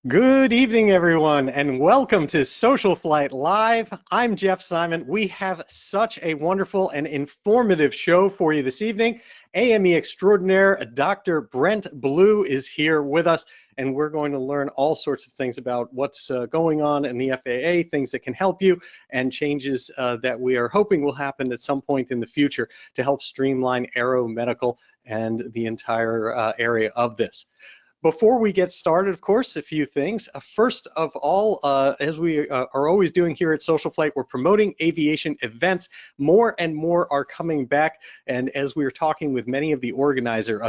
Good evening, everyone, and welcome to SocialFlight Live. I'm Jeff Simon. We have such a wonderful and informative show for you this evening. AME extraordinaire Dr. Brent Blue is here with us, and we're going to learn all sorts of things about what's going on in the FAA, things that can help you, and changes that we are hoping will happen at some point in the future to help streamline aeromedical and the entire area of this. Before we get started, of course, a few things. First of all, as we are always doing here at SocialFlight, we're promoting aviation events. More and more are coming back, and as we were talking with many of the organizers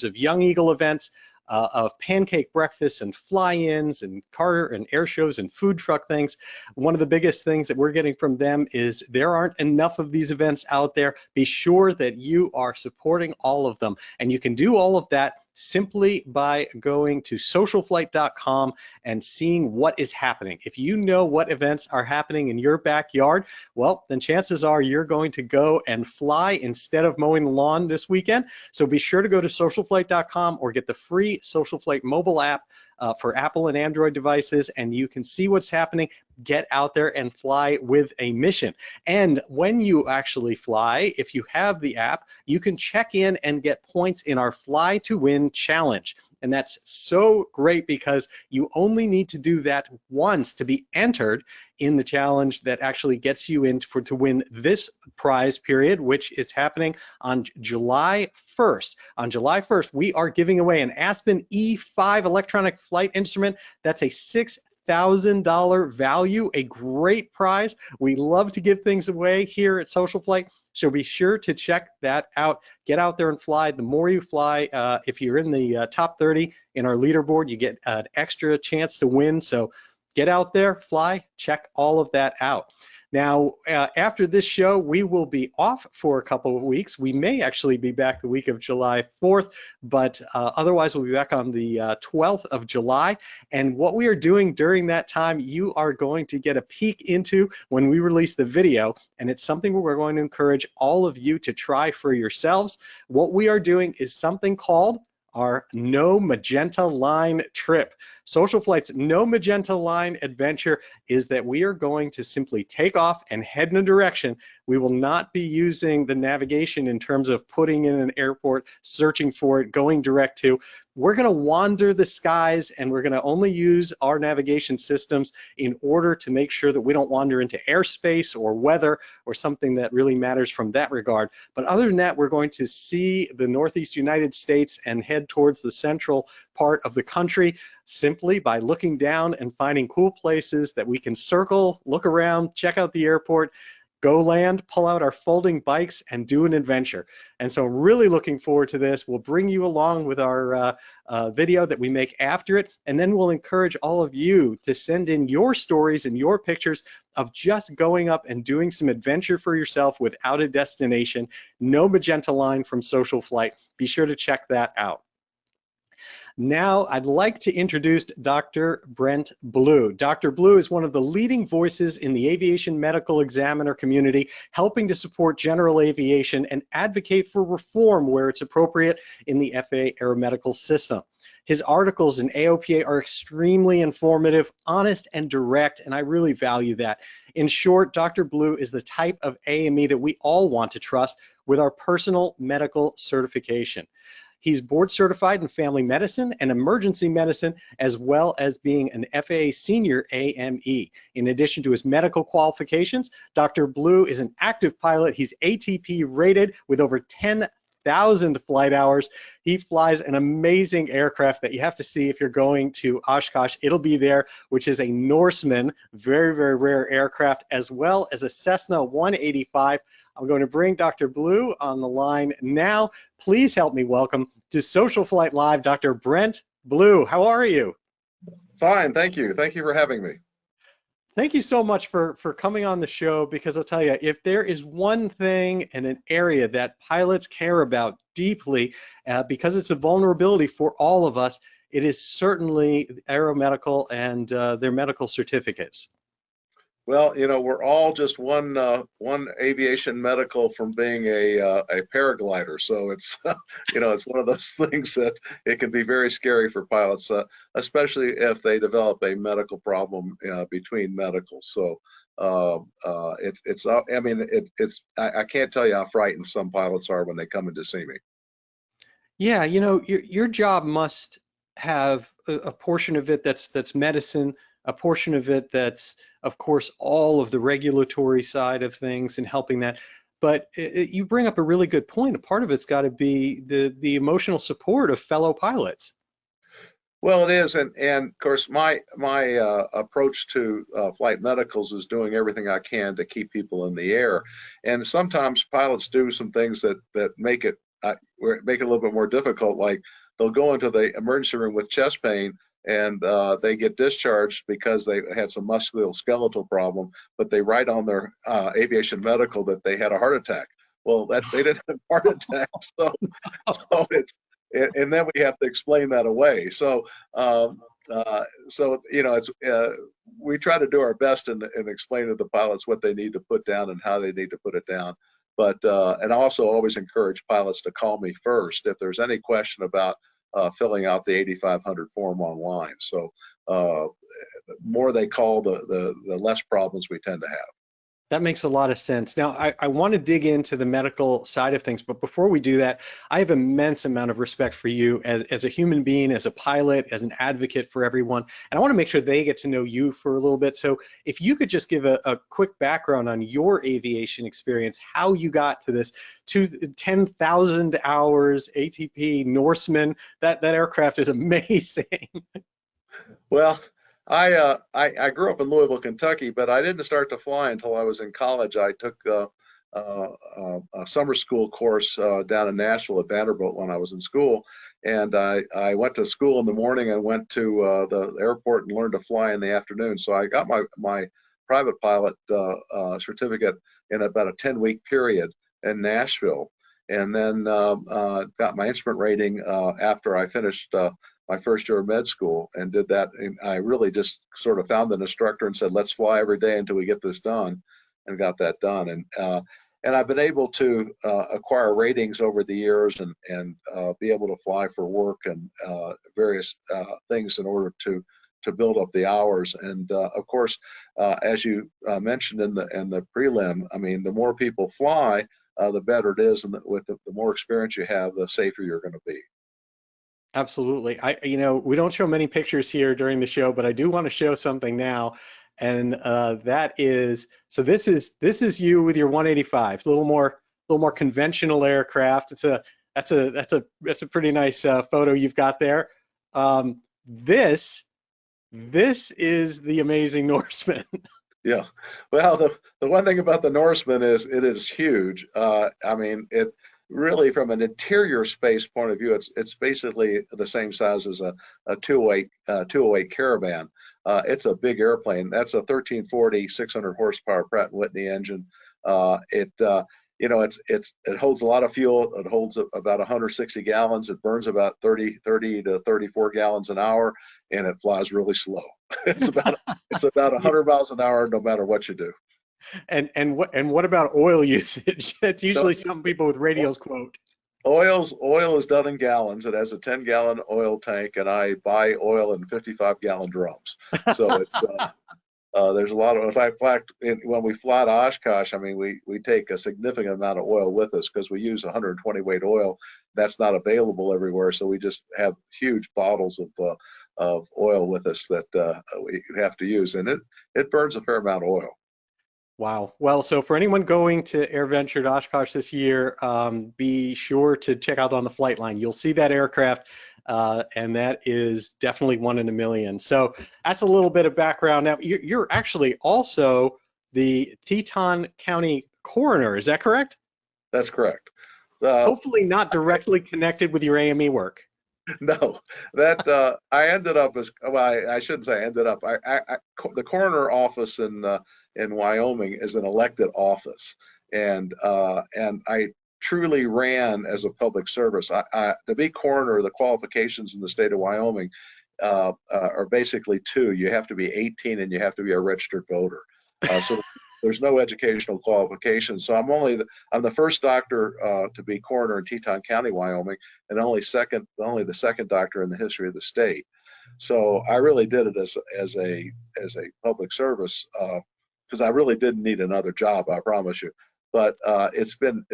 of Young Eagle events, of pancake breakfasts and fly-ins and car and air shows and food truck things. One of the biggest things that we're getting from them is there aren't enough of these events out there. Be sure that you are supporting all of them, and you can do all of that simply by going to socialflight.com and seeing what is happening. If you know what events are happening in your backyard, well, then chances are you're going to go and fly instead of mowing the lawn this weekend. So be sure to go to socialflight.com or get the free SocialFlight mobile app for Apple and Android devices, and you can see what's happening. Get out there and fly with a mission. And when you actually fly, if you have the app, you can check in and get points in our Fly to Win challenge. And that's so great because you only need to do that once to be entered in the challenge that actually gets you in to win this prize period, which is happening on July 1st. On July 1st, we are giving away an Aspen E5 electronic flight instrument. That's a $6,000 value, a great prize. We love to give things away here at SocialFlight, so be sure to check that out. Get out there and fly. The more you fly, if you're in the top 30 in our leaderboard, you get an extra chance to win. So get out there, fly, check all of that out. Now, after this show, we will be off for a couple of weeks. We may actually be back the week of July 4th, but otherwise we'll be back on the 12th of July. And what we are doing during that time, you are going to get a peek into when we release the video, and it's something we're going to encourage all of you to try for yourselves. What we are doing is something called our No Magenta Line trip. SocialFlight's No Magenta Line adventure is that we are going to simply take off and head in a direction. We will not be using the navigation in terms of putting in an airport, searching for it, going direct to. We're going to wander the skies, and we're going to only use our navigation systems in order to make sure that we don't wander into airspace or weather or something that really matters from that regard. But other than that, we're going to see the Northeast United States and head towards the central part of the country simply by looking down and finding cool places that we can circle, look around, check out the airport, go land, pull out our folding bikes, and do an adventure. And so I'm really looking forward to this. We'll bring you along with our video that we make after it, and then we'll encourage all of you to send in your stories and your pictures of just going up and doing some adventure for yourself without a destination. No Magenta Line from SocialFlight. Be sure to check that out. Now, I'd like to introduce Dr. Brent Blue. Dr. Blue is one of the leading voices in the Aviation Medical Examiner Community, helping to support general aviation and advocate for reform where it's appropriate in the FAA Aeromedical system. His articles in AOPA are extremely informative, honest, and direct, and I really value that. In short, Dr. Blue is the type of AME that we all want to trust with our personal medical certification. He's board certified in family medicine and emergency medicine, as well as being an FAA Senior AME. In addition to his medical qualifications, Dr. Blue is an active pilot. He's ATP rated with over 10,000 flight hours. He flies an amazing aircraft that you have to see if you're going to Oshkosh. It'll be there, which is a Norseman, very, very rare aircraft, as well as a Cessna 185. I'm going to bring Dr. Blue on the line now. Please help me welcome to SocialFlight Live, Dr. Brent Blue. How are you? Fine, thank you. Thank you for having me. Thank you so much for coming on the show, because I'll tell you, if there is one thing in an area that pilots care about deeply, because it's a vulnerability for all of us, it is certainly aeromedical and their medical certificates. Well, we're all just one aviation medical from being a paraglider. So it's it's one of those things that it can be very scary for pilots, especially if they develop a medical problem between medicals. So it's I mean I can't tell you how frightened some pilots are when they come in to see me. Yeah, your job must have a portion of it that's medicine, a portion of it that's, of course, all of the regulatory side of things and helping that. But you bring up a really good point. A part of it's got to be the emotional support of fellow pilots. Well, it is, and of course, my approach to flight medicals is doing everything I can to keep people in the air. And sometimes pilots do some things that make it a little bit more difficult. Like they'll go into the emergency room with chest pain, and they get discharged because they had some musculoskeletal problem, but they write on their aviation medical that they had a heart attack. Well, that they didn't have a heart attack, so and then we have to explain that away. So it's we try to do our best in explaining to the pilots what they need to put down and how they need to put it down. But and I also always encourage pilots to call me first if there's any question about filling out the 8500 form online. So the more they call, the less problems we tend to have. That makes a lot of sense. Now, I want to dig into the medical side of things, but before we do that, I have immense amount of respect for you as a human being, as a pilot, as an advocate for everyone, and I want to make sure they get to know you for a little bit. So if you could just give a quick background on your aviation experience, how you got to this 10,000 hours ATP Norseman, that aircraft is amazing. Well, I grew up in Louisville, Kentucky, but I didn't start to fly until I was in college. I took a summer school course down in Nashville at Vanderbilt when I was in school, and I went to school in the morning and went to the airport and learned to fly in the afternoon. So I got my private pilot certificate in about a 10-week period in Nashville, and then got my instrument rating after I finished my first year of med school and did that. And I really just sort of found an instructor and said, let's fly every day until we get this done, and got that done. And I've been able to acquire ratings over the years and be able to fly for work and various things in order to build up the hours. And of course, as you mentioned in the prelim, I mean, the more people fly, the better it is, and with the more experience you have, the safer you're going to be. Absolutely. We don't show many pictures here during the show, but I do want to show something now, and that is so. This is you with your 185, a little more conventional aircraft. That's a pretty nice photo you've got there. This is the amazing Norseman. Yeah. Well, the one thing about the Norseman is it is huge. I mean, it really, from an interior space point of view, it's basically the same size as a 208 Caravan. It's a big airplane. That's a 1340 600 horsepower Pratt & Whitney engine. It holds a lot of fuel. It holds about 160 gallons. It burns about 30 to 34 gallons an hour, and it flies really slow. It's about 100 miles an hour no matter what you do. And what about oil usage? That's So usually some people with radios quote. oil is done in gallons. It has a 10-gallon oil tank, and I buy oil in 55-gallon drums. So there's a lot of, in fact, when we fly to Oshkosh, I mean, we take a significant amount of oil with us because we use 120 weight oil. That's not available everywhere, so we just have huge bottles of oil with us that we have to use, and it burns a fair amount of oil. Wow. Well, so for anyone going to AirVenture to Oshkosh this year, be sure to check out on the flight line. You'll see that aircraft, and that is definitely one in a million. So that's a little bit of background. Now, you're actually also the Teton County coroner. Is that correct? That's correct. Hopefully not directly connected with your AME work. No, that I ended up as, well, I shouldn't say I ended up. The coroner office in Wyoming is an elected office, and I truly ran as a public service. To be coroner, the qualifications in the state of Wyoming are basically two. You have to be 18 and you have to be a registered voter. So there's no educational qualifications. So I'm the first doctor to be coroner in Teton County, Wyoming, and only the second doctor in the history of the state. So I really did it as a public service because I really didn't need another job, I promise you. But it's been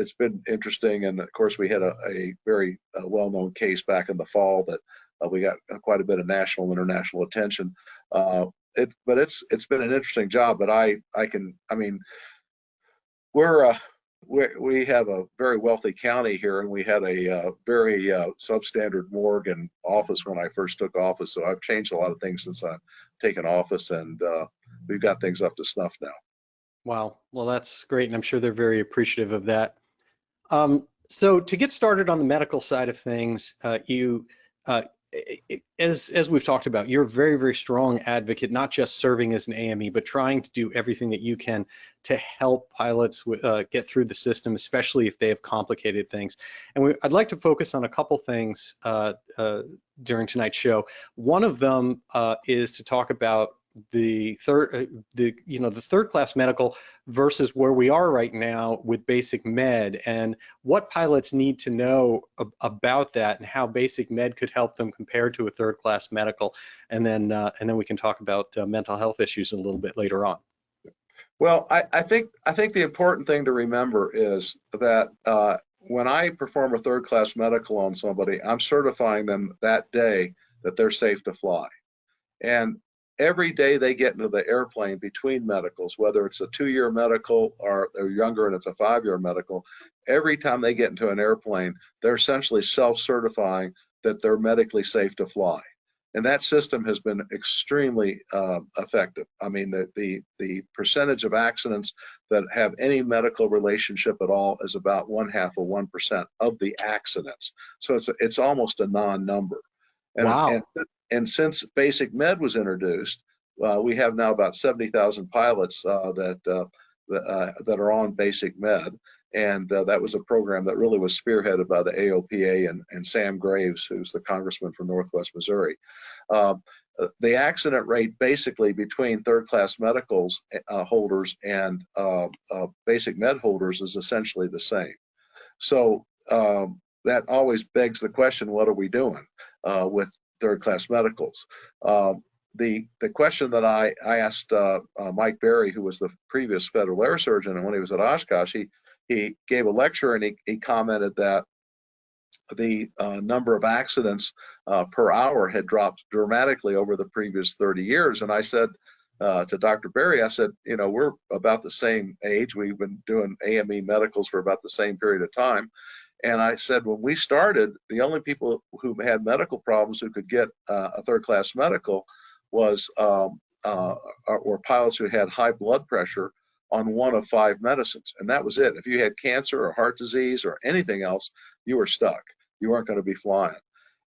interesting, and of course we had a very well-known case back in the fall that we got quite a bit of national, international attention. But it's been an interesting job. But I mean, we have a very wealthy county here, and we had a very substandard morgue and office when I first took office. So I've changed a lot of things since I've taken office, and we've got things up to snuff now. Wow. Well, that's great, and I'm sure they're very appreciative of that. So to get started on the medical side of things, as we've talked about, you're a very, very strong advocate, not just serving as an AME, but trying to do everything that you can to help pilots get through the system, especially if they have complicated things. And I'd like to focus on a couple things during tonight's show. One of them is to talk about the third class medical versus where we are right now with basic med, and what pilots need to know about that, and how basic med could help them compared to a third class medical, and then we can talk about mental health issues a little bit later on. Well, I think the important thing to remember is that when I perform a third class medical on somebody, I'm certifying them that day that they're safe to fly. And every day they get into the airplane between medicals, whether it's a 2-year medical or they're younger and it's a 5-year medical, every time they get into an airplane, they're essentially self-certifying that they're medically safe to fly. And that system has been extremely effective. I mean, the percentage of accidents that have any medical relationship at all is about 0.5% of the accidents. So it's almost a non-number. Wow. And since basic med was introduced, we have now about 70,000 pilots that are on basic med. And that was a program that really was spearheaded by the AOPA and Sam Graves, who's the congressman from Northwest Missouri. The accident rate basically between third class medicals holders and basic med holders is essentially the same. So that always begs the question, what are we doing with third class medicals? The question that I asked Mike Berry, who was the previous federal air surgeon, and when he was at Oshkosh, he gave a lecture and he commented that the number of accidents per hour had dropped dramatically over the previous 30 years. And I said to Dr. Berry, I said, you know, we're about the same age. We've been doing AME medicals for about the same period of time. And I said, when we started, the only people who had medical problems who could get a third class medical was or pilots who had high blood pressure on one of 5 medicines. And that was it. If you had cancer or heart disease or anything else, you were stuck. You weren't going to be flying.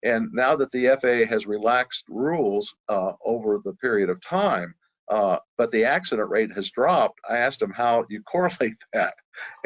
And now that the FAA has relaxed rules over the period of time, but the accident rate has dropped, I asked him how you correlate that.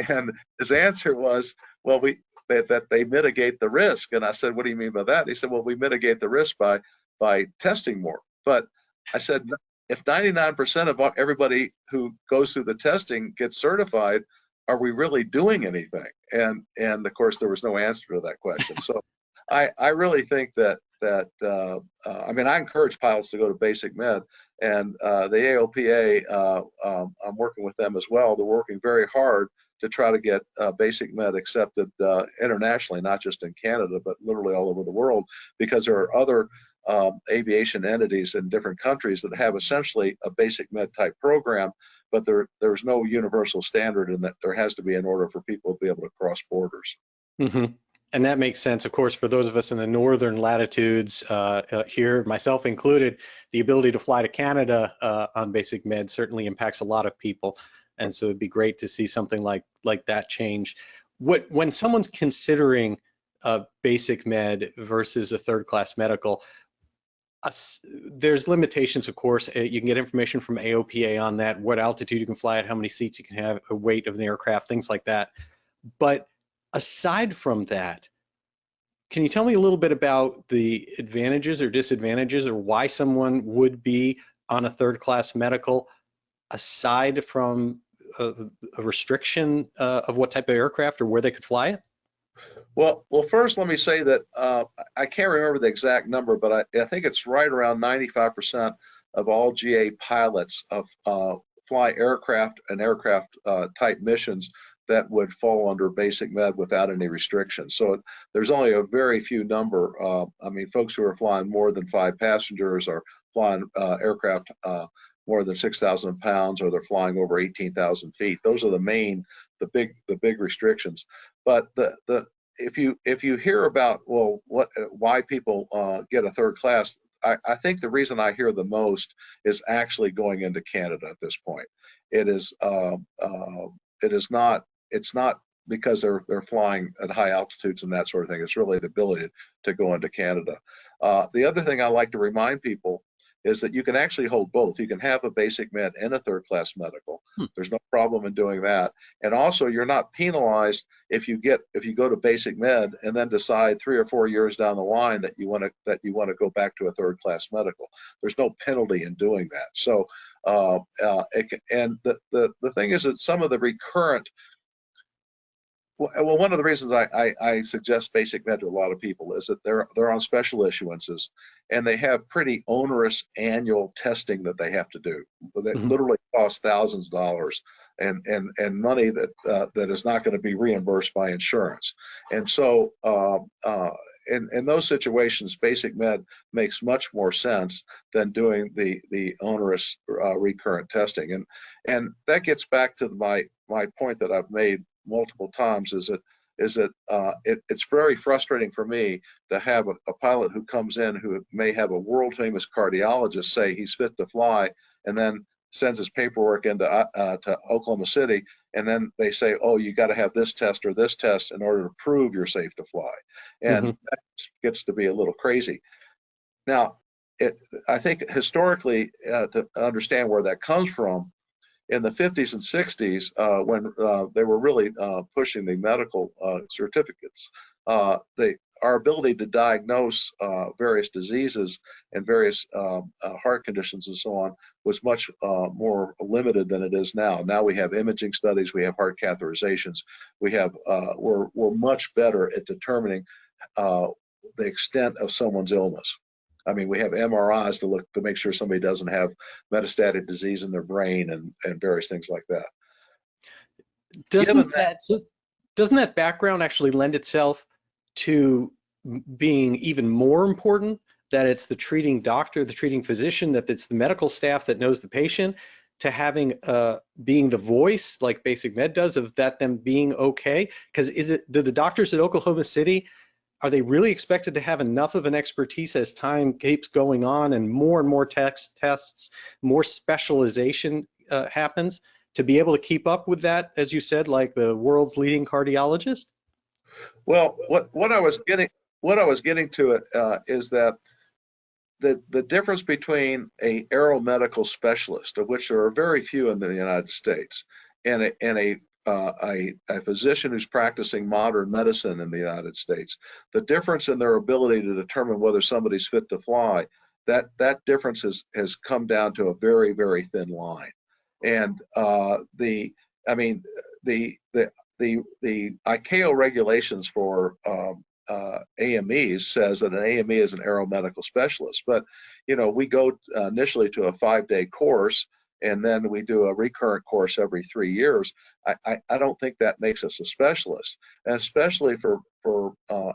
And his answer was, well, that they mitigate the risk. And I said, what do you mean by that? He said, well, we mitigate the risk by testing more. But I said, if 99% of everybody who goes through the testing gets certified, are we really doing anything? And of course, there was no answer to that question. So I really think that I mean, I encourage pilots to go to basic med, and the AOPA, I'm working with them as well. They're working very hard to try to get basic med accepted internationally, not just in Canada, but literally all over the world, because there are other aviation entities in different countries that have essentially a basic med type program, but there's no universal standard, and that there has to be in order for people to be able to cross borders. Mm-hmm. And that makes sense. Of course, for those of us in the northern latitudes here, myself included, the ability to fly to Canada on basic med certainly impacts a lot of people. And so it'd be great to see something like that change. When someone's considering basic med versus a third class medical, there's limitations, of course. You can get information from AOPA on that, what altitude you can fly at, how many seats you can have, a weight of the aircraft, things like that. But aside from that, can you tell me a little bit about the advantages or disadvantages, or why someone would be on a third class medical aside from a restriction of what type of aircraft or where they could fly it? Well, first, let me say that I can't remember the exact number, but I think it's right around 95% of all GA pilots of fly aircraft and aircraft type missions that would fall under basic med without any restrictions. So there's only a very few number. I mean, folks who are flying more than 5 passengers or flying aircraft more than 6,000 pounds, or they're flying over 18,000 feet. Those are the big restrictions. But if you hear about, well, why people get a third class, I think the reason I hear the most is actually going into Canada at this point. It's not because they're flying at high altitudes and that sort of thing. It's really the ability to go into Canada. The other thing I like to remind people is that you can actually hold both. You can have a basic med and a third class medical. There's no problem in doing that. And also, you're not penalized if you go to basic med and then decide 3 or 4 years down the line that you want to go back to a third class medical. There's no penalty in doing that. So the thing is that some of the recurrent, well, one of the reasons I suggest basic med to a lot of people is that they're on special issuances, and they have pretty onerous annual testing that they have to do. That literally costs thousands of dollars and money that is not going to be reimbursed by insurance. And so in those situations, basic med makes much more sense than doing the onerous recurrent testing. And that gets back to my point that I've made multiple times, is that it's very frustrating for me to have a pilot who comes in who may have a world famous cardiologist say he's fit to fly, and then sends his paperwork into to Oklahoma City, and then they say, oh, you got to have this test or this test in order to prove you're safe to fly. And that gets to be a little crazy. Now, I think historically, to understand where that comes from, in the 50s and 60s, when they were really pushing the medical certificates, our ability to diagnose various diseases and various heart conditions and so on was much more limited than it is now. Now we have imaging studies, we have heart catheterizations, we're much better at determining the extent of someone's illness. I mean, we have MRIs to make sure somebody doesn't have metastatic disease in their brain and various things like that. Doesn't that background actually lend itself to being even more important, that it's the treating doctor, the treating physician, that it's the medical staff that knows the patient, to having being the voice like basic med does of that, them being okay? Because do the doctors at Oklahoma City, are they really expected to have enough of an expertise as time keeps going on and more tests, more specialization happens, to be able to keep up with that, as you said, like the world's leading cardiologist? Well, what I was getting to is that the difference between a aeromedical specialist, of which there are very few in the United States, and a physician who's practicing modern medicine in the United States, the difference in their ability to determine whether somebody's fit to fly, that difference has come down to a very, very thin line. And the ICAO regulations for AMEs says that an AME is an aeromedical specialist, but we go initially to a 5-day course, and then we do a recurrent course every 3 years. I don't think that makes us a specialist, and especially for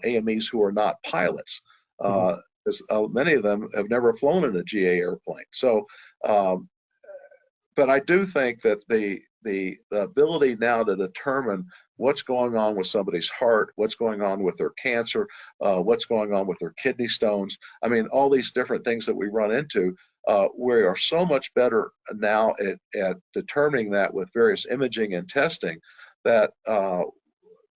AMEs who are not pilots, because many of them have never flown in a GA airplane. So, but I do think that the ability now to determine what's going on with somebody's heart, what's going on with their cancer, what's going on with their kidney stones, I mean, all these different things that we run into, we are so much better now at determining that with various imaging and testing, that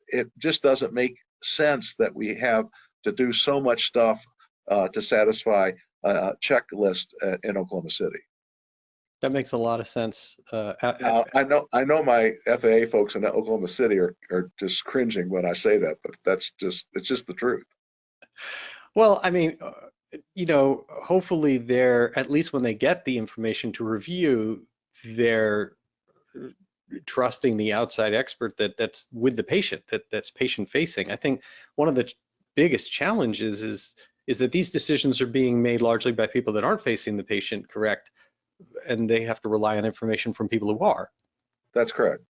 it just doesn't make sense that we have to do so much stuff to satisfy a checklist in Oklahoma City. That makes a lot of sense. I know my FAA folks in Oklahoma City are just cringing when I say that, but it's just the truth. Well, I mean, hopefully they're, at least when they get the information to review, they're trusting the outside expert that's with the patient, that's patient facing. I think one of the biggest challenges is that these decisions are being made largely by people that aren't facing the patient correct, and they have to rely on information from people who are. That's correct.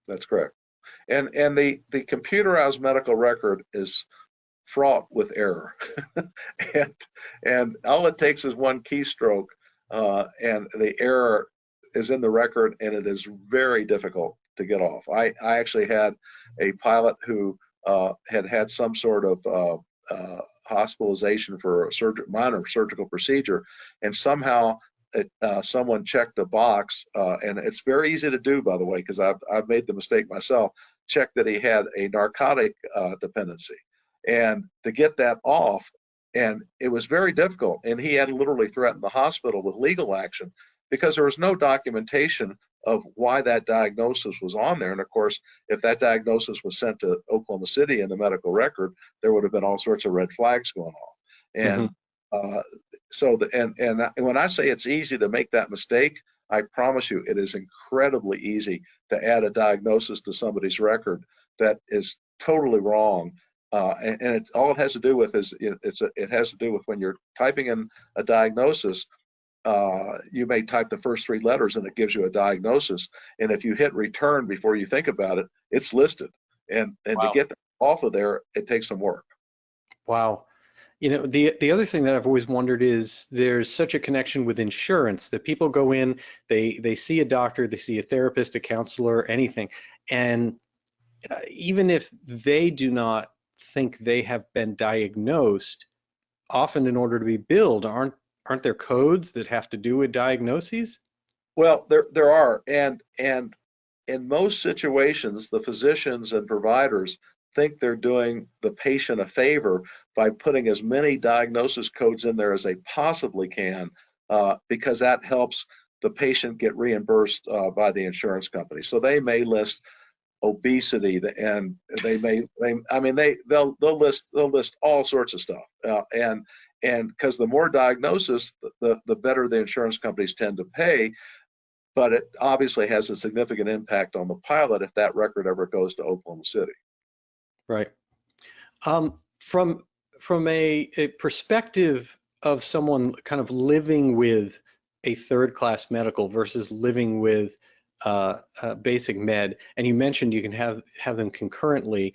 That's correct. And the computerized medical record is fraught with error. and all it takes is one keystroke, and the error is in the record, and it is very difficult to get off. I actually had a pilot who had some sort of hospitalization for a minor surgical procedure, and somehow someone checked a box, and it's very easy to do, by the way, because I've made the mistake myself, checked that he had a narcotic dependency. And to get that off, and it was very difficult, and he had literally threatened the hospital with legal action because there was no documentation of why that diagnosis was on there. And of course, if that diagnosis was sent to Oklahoma City in the medical record, there would have been all sorts of red flags going off. And so when I say it's easy to make that mistake, I promise you it is incredibly easy to add a diagnosis to somebody's record that is totally wrong. And all it has to do with is it has to do with when you're typing in a diagnosis, you may type the first three letters and it gives you a diagnosis. And if you hit return before you think about it, it's listed. And Wow. To get off of there, it takes some work. Wow. You know, the other thing that I've always wondered is there's such a connection with insurance that people go in, they see a doctor, they see a therapist, a counselor, anything, and even if they do not think they have been diagnosed, often in order to be billed, aren't there codes that have to do with diagnoses? Well, there are, and in most situations, the physicians and providers think they're doing the patient a favor by putting as many diagnosis codes in there as they possibly can, because that helps the patient get reimbursed by the insurance company. So they may list obesity, and they'll list all sorts of stuff, and because the more diagnosis, the better the insurance companies tend to pay. But it obviously has a significant impact on the pilot if that record ever goes to Oklahoma City. Right. From a perspective of someone kind of living with a third-class medical versus living with basic med, and you mentioned you can have them concurrently.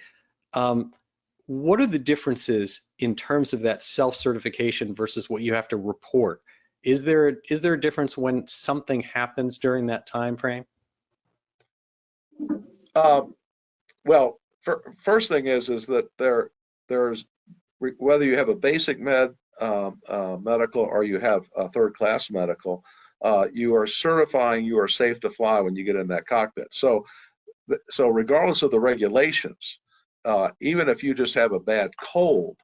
What are the differences in terms of that self-certification versus what you have to report? Is there a difference when something happens during that time frame? Well, first thing is that there's whether you have a basic med medical or you have a third class medical, you are certifying you are safe to fly when you get in that cockpit. So regardless of the regulations, even if you just have a bad cold,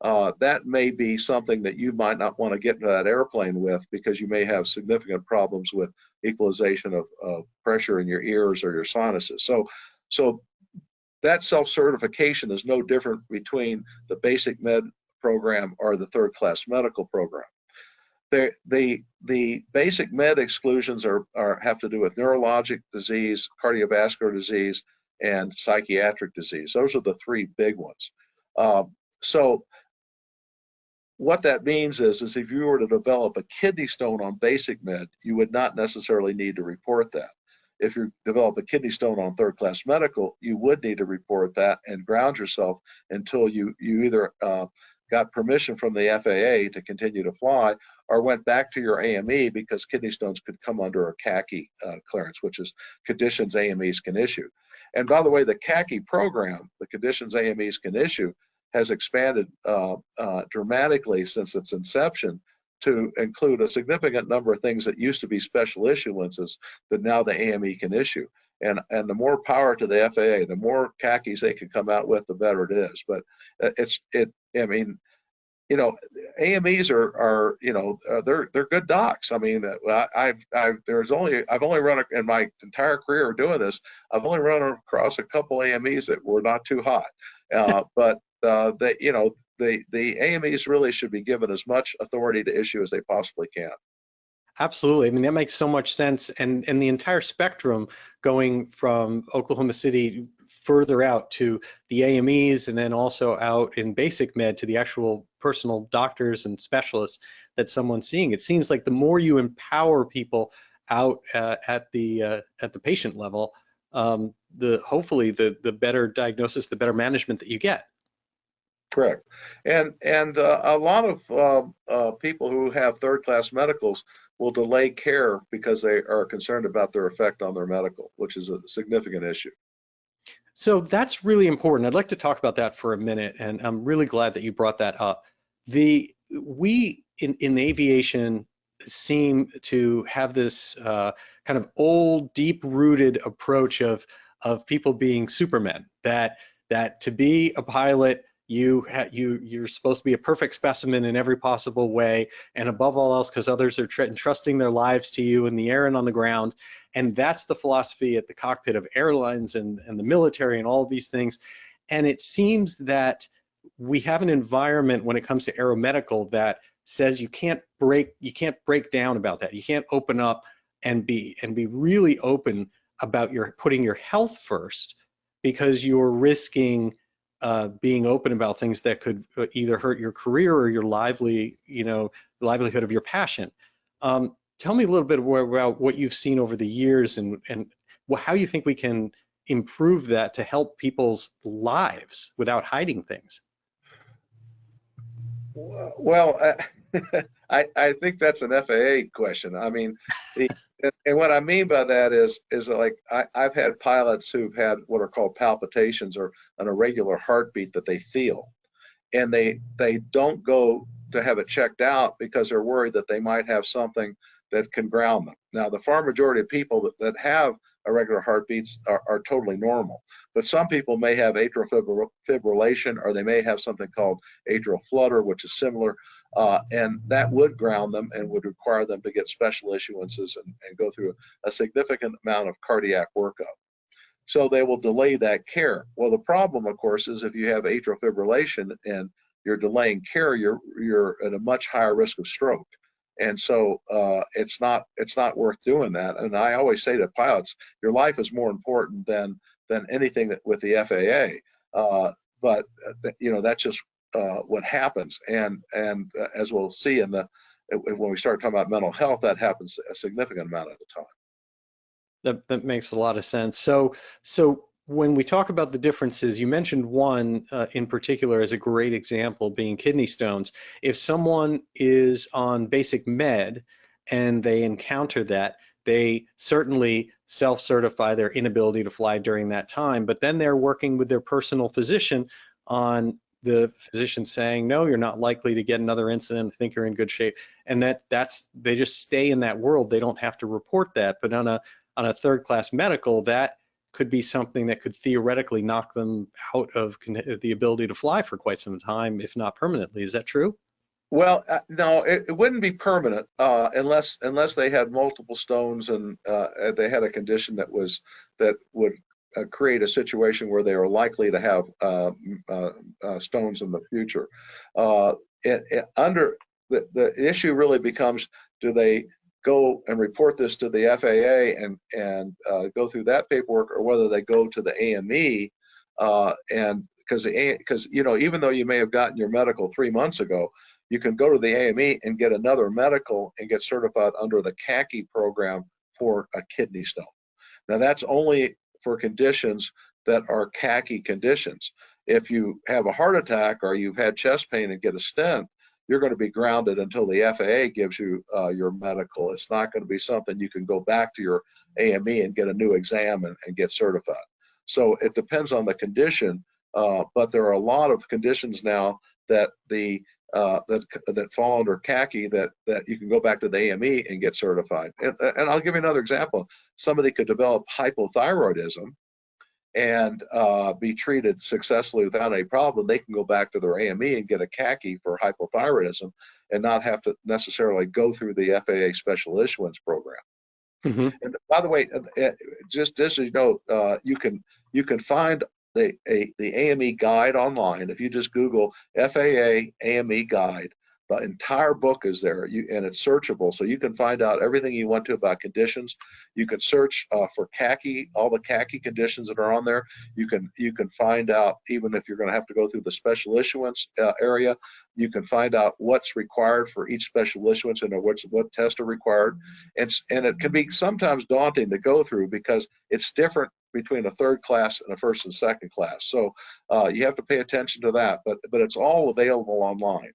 that may be something that you might not want to get into that airplane with, because you may have significant problems with equalization of pressure in your ears or your sinuses. So that self-certification is no different between the basic med program or the third class medical program. The basic med exclusions have to do with neurologic disease, cardiovascular disease, and psychiatric disease. Those are the three big ones. So what that means is if you were to develop a kidney stone on basic med, you would not necessarily need to report that. If you develop a kidney stone on third class medical, you would need to report that and ground yourself until you either got permission from the FAA to continue to fly, or went back to your AME, because kidney stones could come under a CACI clearance, which is conditions AMEs can issue. And by the way, the CACI program, the conditions AMEs can issue, has expanded dramatically since its inception to include a significant number of things that used to be special issuances that now the AME can issue. And the more power to the FAA, the more khakis they can come out with, the better it is. But I mean, you know, AMEs are you know, they're good docs. I mean, I've only run in my entire career doing this, I've only run across a couple AMEs that were not too hot. But you know, the AMEs really should be given as much authority to issue as they possibly can. Absolutely. I mean, that makes so much sense. And the entire spectrum going from Oklahoma City further out to the AMEs and then also out in basic med to the actual personal doctors and specialists that someone's seeing. It seems like the more you empower people out at the patient level, the hopefully the better diagnosis, the better management that you get. Correct. And a lot of people who have third-class medicals will delay care because they are concerned about their effect on their medical, which is a significant issue. So that's really important. I'd like to talk about that for a minute, and I'm really glad that you brought that up. We in aviation seem to have this kind of old, deep-rooted approach of people being supermen. That to be a pilot, you're supposed to be a perfect specimen in every possible way, and above all else, because others are entrusting their lives to you in the air and on the ground. And that's the philosophy at the cockpit of airlines and the military and all of these things. And it seems that we have an environment when it comes to aeromedical that says you can't break down about that. You can't open up and be really open about putting your health first, because you're risking being open about things that could either hurt your career or your livelihood of your passion. Tell me a little bit more about what you've seen over the years and how you think we can improve that to help people's lives without hiding things. Well, I think that's an FAA question. I mean, and what I mean by that is like I've had pilots who've had what are called palpitations or an irregular heartbeat that they feel, and they don't go to have it checked out because they're worried that they might have something that can ground them. Now, the far majority of people that have irregular heartbeats are totally normal, but some people may have atrial fibrillation, or they may have something called atrial flutter, which is similar, and that would ground them and would require them to get special issuances and go through a significant amount of cardiac workup. So they will delay that care. Well, the problem, of course, is if you have atrial fibrillation and you're delaying care, you're at a much higher risk of stroke. And so it's not worth doing that. And I always say to pilots, your life is more important than anything with the FAA. But that's just what happens. And as we'll see when we start talking about mental health, that happens a significant amount of the time. That makes a lot of sense. So when we talk about the differences, you mentioned one in particular as a great example, being kidney stones. If someone is on basic med and they encounter that, they certainly self-certify their inability to fly during that time, but then they're working with their personal physician on the physician saying, no, you're not likely to get another incident, I think you're in good shape. And they just stay in that world. They don't have to report that. But on a third-class medical, that could be something that could theoretically knock them out of the ability to fly for quite some time, if not permanently. Is that true? Well, no, it wouldn't be permanent unless they had multiple stones and they had a condition that would create a situation where they are likely to have stones in the future. The issue really becomes, do they go and report this to the FAA and go through that paperwork, or whether they go to the AME, and because even though you may have gotten your medical 3 months ago, you can go to the AME and get another medical and get certified under the CACI program for a kidney stone. Now, that's only for conditions that are CACI conditions. If you have a heart attack or you've had chest pain and get a stent, you're going to be grounded until the FAA gives you your medical. It's not going to be something you can go back to your AME and get a new exam and get certified. So it depends on the condition, but there are a lot of conditions now that that fall under CACI that you can go back to the AME and get certified. And I'll give you another example. Somebody could develop hypothyroidism and be treated successfully without any problem. They can go back to their AME and get a CACI for hypothyroidism and not have to necessarily go through the FAA Special Issuance Program. Mm-hmm. And by the way, just as you know, you can find the AME guide online. If you just Google FAA AME guide, The entire book is there, and it's searchable, so you can find out everything you want to about conditions. You can search for all the CACI conditions that are on there. You can find out, even if you're going to have to go through the special issuance area, you can find out what's required for each special issuance and what tests are required. And it can be sometimes daunting to go through because it's different between a third class and a first and second class. So you have to pay attention to that, but it's all available online.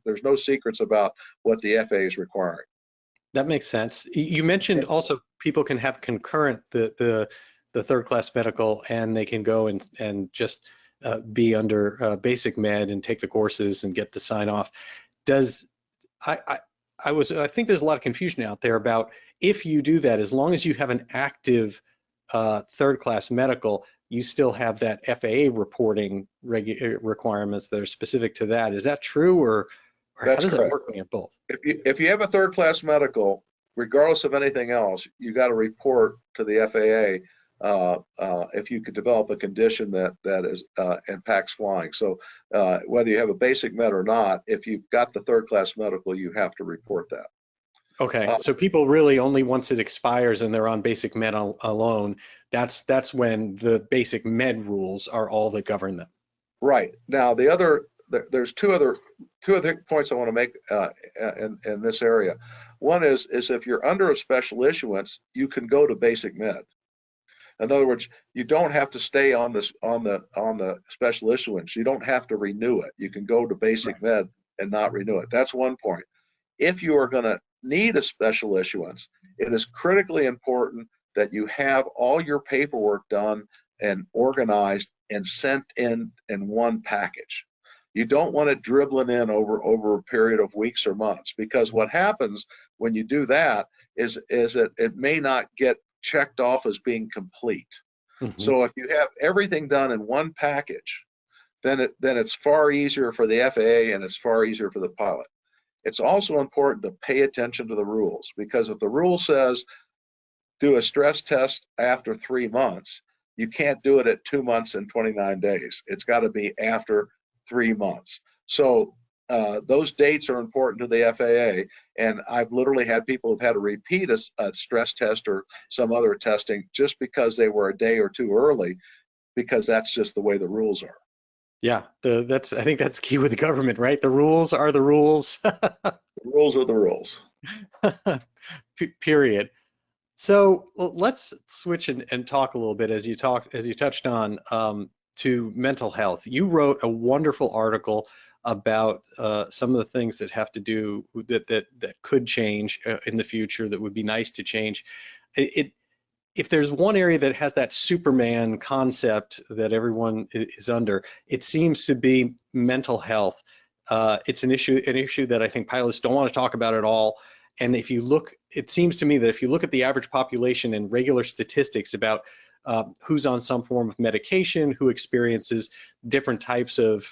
There's no secrets about what the FAA is requiring. That makes sense. You mentioned also people can have concurrent the third class medical, and they can go and just be under basic med and take the courses and get the sign off. I think there's a lot of confusion out there about if you do that, as long as you have an active third class medical, you still have that FAA reporting requirements that are specific to that. Is that true, or how does it work when you have both? If you have a third class medical, regardless of anything else, you got to report to the FAA if you could develop a condition that impacts flying. So whether you have a basic med or not, if you've got the third class medical, you have to report that. Okay, so people really only once it expires and they're on basic med alone, that's when the basic med rules are all that govern them. Right. Now there's two other points I want to make in this area. One is if you're under a special issuance, you can go to basic med. In other words, you don't have to stay on the special issuance. You don't have to renew it. You can go to basic med and not renew it. That's one point. If you are going to need a special issuance, it is critically important that you have all your paperwork done and organized and sent in one package. You don't want it dribbling in over a period of weeks or months, because what happens when you do that is it may not get checked off as being complete. Mm-hmm. So if you have everything done in one package, then it's far easier for the FAA and it's far easier for the pilot. It's also important to pay attention to the rules, because if the rule says do a stress test after 3 months, you can't do it at 2 months and 29 days. It's got to be after 3 months. So those dates are important to the FAA, and I've literally had people who've had to repeat a stress test or some other testing just because they were a day or two early, because that's just the way the rules are. Yeah, I think that's key with the government, right? The rules are the rules. The rules are the rules. Period. So let's switch and talk a little bit as you touched on to mental health. You wrote a wonderful article about some of the things that have to do that could change in the future, that would be nice to change. If there's one area that has that Superman concept that everyone is under, it seems to be mental health. It's an issue that I think pilots don't want to talk about at all. And if you look, it seems to me that if you look at the average population and regular statistics about who's on some form of medication, who experiences different types of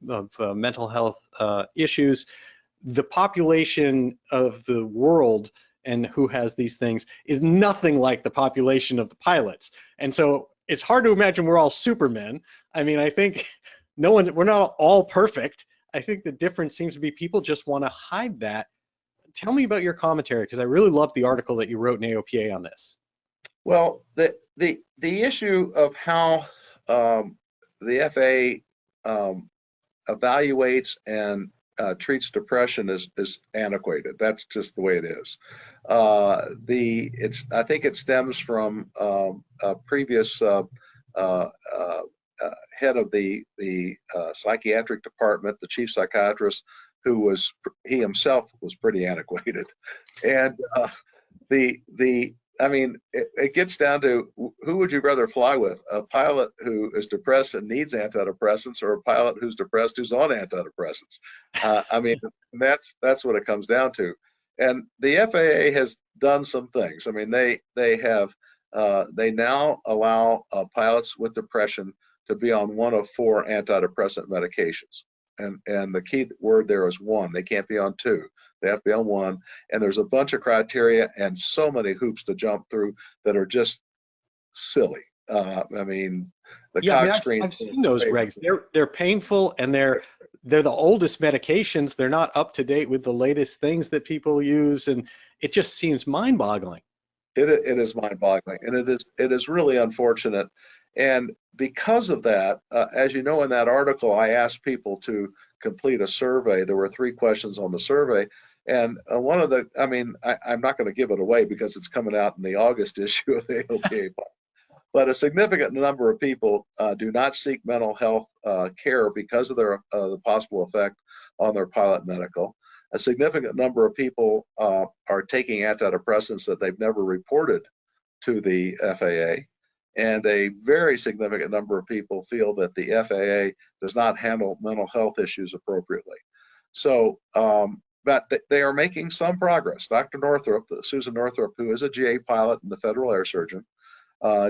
mental health issues, the population of the world and who has these things is nothing like the population of the pilots. And so it's hard to imagine we're all supermen. I mean, I think we're not all perfect. I think the difference seems to be people just want to hide that. Tell me about your commentary, because I really loved the article that you wrote in AOPA on this. Well, the issue of how the FAA evaluates and treats depression is antiquated. That's just the way it is. I think it stems from a previous head of the psychiatric department, the chief psychiatrist, he himself was pretty antiquated, and I mean, it gets down to who would you rather fly with? A pilot who is depressed and needs antidepressants, or a pilot who's depressed who's on antidepressants? I mean, that's what it comes down to. And the FAA has done some things. I mean, they now allow pilots with depression to be on one of 4 antidepressant medications. And the key word there is one. They can't be on 2. They have to be on 1. And there's a bunch of criteria and so many hoops to jump through that are just silly. I mean, the cock screen. I've seen those regs. They're painful, and they're they're the oldest medications. They're not up to date with the latest things that people use, and it just seems mind-boggling. It is mind-boggling, and it is really unfortunate. And because of that, as you know, in that article, I asked people to complete a survey. There were 3 questions on the survey, and one of the, I mean, I'm not going to give it away because it's coming out in the August issue of the AOPA, but a significant number of people do not seek mental health care because of their the possible effect on their pilot medical. A significant number of people are taking antidepressants that they've never reported to the FAA, and a very significant number of people feel that the FAA does not handle mental health issues appropriately. So, but they are making some progress. Dr. Northrup, Susan Northrup, who is a GA pilot and the Federal Air Surgeon,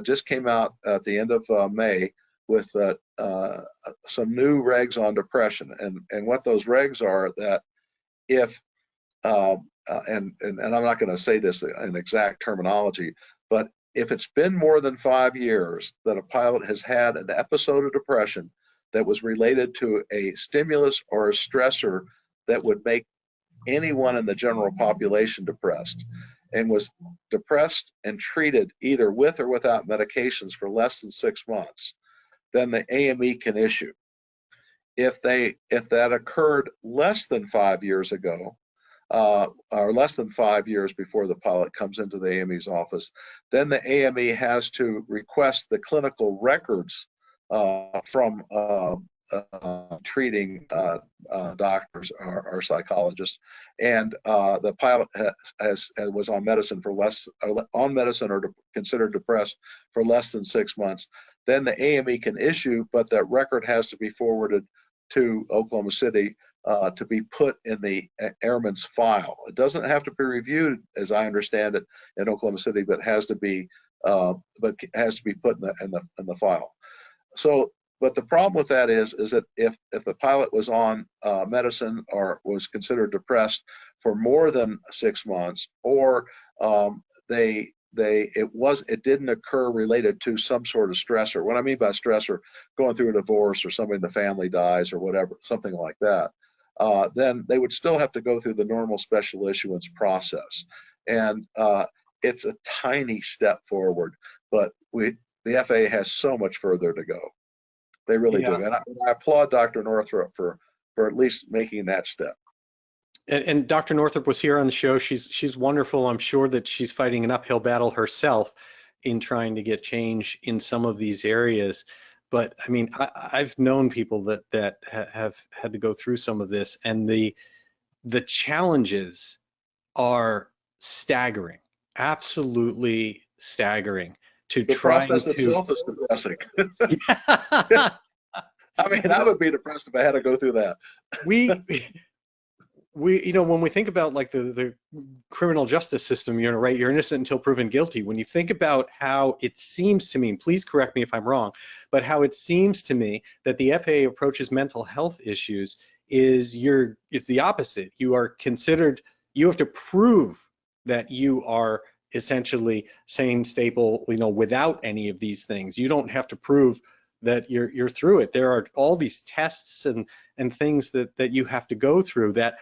just came out at the end of May with some new regs on depression, and what those regs are that if and I'm not going to say this in exact terminology, but if it's been more than 5 years that a pilot has had an episode of depression that was related to a stimulus or a stressor that would make anyone in the general population depressed, and was depressed and treated either with or without medications for less than 6 months, then the AME can issue. If that occurred less than 5 years ago, or less than 5 years before the pilot comes into the AME's office, then the AME has to request the clinical records from treating doctors or psychologists, and the pilot was on medicine for or considered depressed for less than 6 months. Then the AME can issue, but that record has to be forwarded to Oklahoma City to be put in the airman's file. It doesn't have to be reviewed, as I understand it, in Oklahoma City, but has to be put in the file. So, but the problem with that is that if the pilot was on medicine or was considered depressed for more than 6 months, or it didn't occur related to some sort of stressor. What I mean by stressor, going through a divorce or somebody in the family dies or whatever, something like that, then they would still have to go through the normal special issuance process. And it's a tiny step forward, but the FAA has so much further to go. They really do. And I applaud Dr. Northrup for at least making that step. And Dr. Northrup was here on the show. She's wonderful. I'm sure that she's fighting an uphill battle herself in trying to get change in some of these areas. But I mean, I've known people that have had to go through some of this, and the challenges are staggering, absolutely staggering. The process itself is depressing. I mean, I would be depressed if I had to go through that. You know, when we think about like the criminal justice system, right, you're innocent until proven guilty. When you think about how it seems to me, and please correct me if I'm wrong, but how it seems to me that the FAA approaches mental health issues is it's the opposite. You have to prove that you are essentially sane, stable, you know, without any of these things. You don't have to prove that you're through it. There are all these tests and things that you have to go through that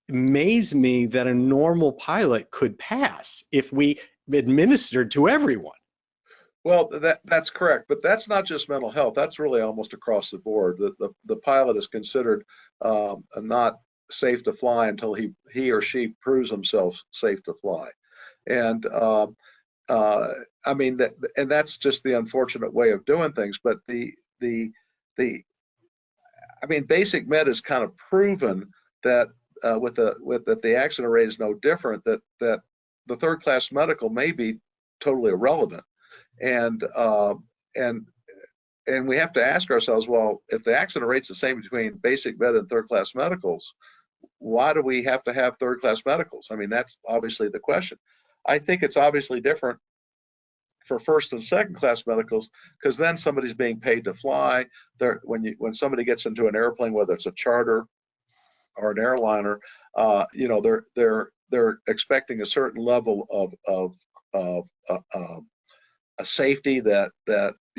amaze me that a normal pilot could pass if we administered to everyone. Well, that's correct, but that's not just mental health. That's really almost across the board. The pilot is considered not safe to fly until he or she proves himself safe to fly, and I mean and that's just the unfortunate way of doing things. But I mean, basic med is kind of proven that that the accident rate is no different. That the third class medical may be totally irrelevant, and we have to ask ourselves, well, if the accident rate's the same between basic med and third class medicals, why do we have to have third class medicals? I mean, that's obviously the question. I think it's obviously different for first and second class medicals, because then somebody's being paid to fly. When somebody gets into an airplane, whether it's a charter or an airliner, you know, they're expecting a certain level of a safety that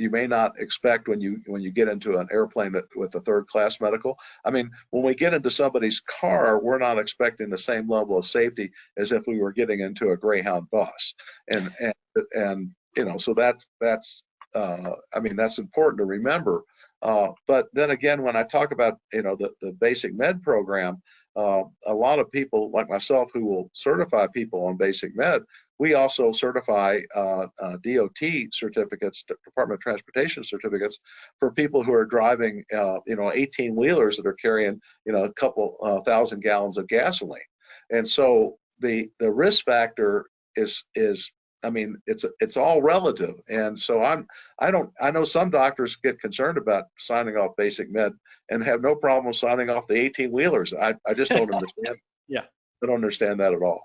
you may not expect when you get into an airplane with a third class medical. I mean, when we get into somebody's car, we're not expecting the same level of safety as if we were getting into a Greyhound bus, and you know, so that's I mean, that's important to remember. But then again, when I talk about, you know, the basic med program, a lot of people like myself who will certify people on basic med, we also certify DOT certificates, Department of Transportation certificates, for people who are driving, you know, 18-wheelers that are carrying, you know, a couple thousand gallons of gasoline. And so the risk factor is I mean, it's all relative. And so I know some doctors get concerned about signing off basic med and have no problem signing off the 18-wheelers. I just don't understand. Yeah. I don't understand that at all.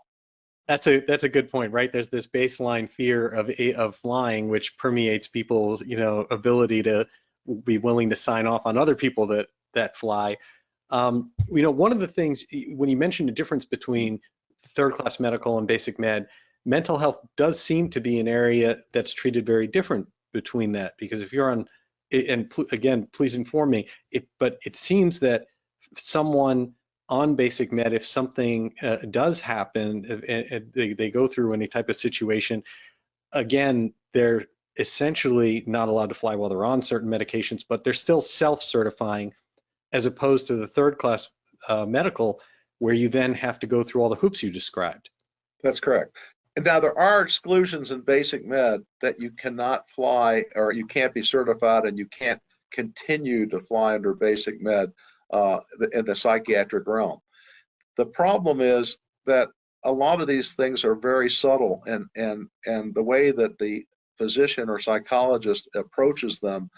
That's a good point, right? There's this baseline fear of flying, which permeates people's, you know, ability to be willing to sign off on other people that fly. You know, one of the things when you mentioned the difference between third class medical and basic med, mental health does seem to be an area that's treated very different between that, because if you're on, and again, please inform me, but it seems that someone on basic med, if something does happen, if they go through any type of situation, again, they're essentially not allowed to fly while they're on certain medications, but they're still self-certifying, as opposed to the third class medical, where you then have to go through all the hoops you described. That's correct. And now there are exclusions in basic med that you cannot fly, or you can't be certified, and you can't continue to fly under basic med in the psychiatric realm. The problem is that a lot of these things are very subtle, and the way that the physician or psychologist approaches them